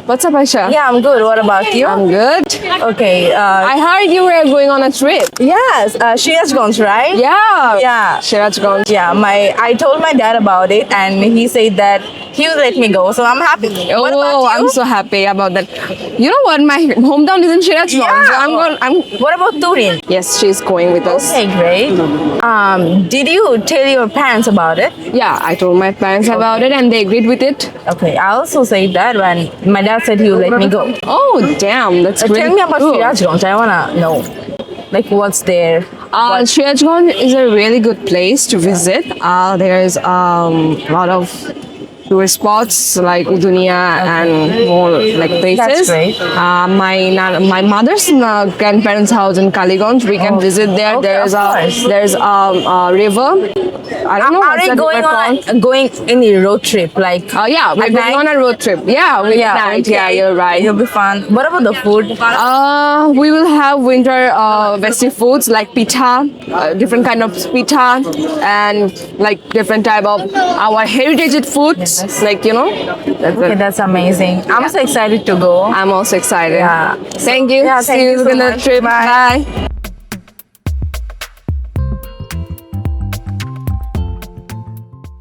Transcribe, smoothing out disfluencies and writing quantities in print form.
What's up, Aisha? Yeah, I'm good. What about you? I'm good. Okay. I heard you were going on a trip. Yes, Shirajganj, right? Yeah. Yeah. Shirajganj. Yeah, I told my dad about it and he said that he will let me go. So I'm happy. What about Oh, you? I'm so happy about that. You know what? My hometown is in Shirajganj. Yeah. What about Turin? Yes, she's going with us. Okay, great. Did you tell your parents about it? Yeah, I told my parents about it and they agreed with it. Okay, I also said that when my dad said he will let me go. Oh, damn. That's really Tell me about cool. Shirajganj. I wanna know, like, what's there? Shirajganj is a really good place to visit. There's a lot of tourist spots like Udunia and more like places. That's great. My mother's grandparents' house in Kaliganj. We can visit there. Okay, There's a river. I don't know. Are what's they that going river on called? going any road trip? Like, Yeah, we're at going on night? a road trip. Yeah, night. okay. Yeah, you're right. It'll be fun. What about the food? We will have winter festive foods like pita, different kind of pita, and like different type of our heritage foods. Like Okay, that's amazing. I'm so excited to go. I'm also excited. Yeah. Thank you. Yeah, See thank you you so in the much. trip. Bye. Bye.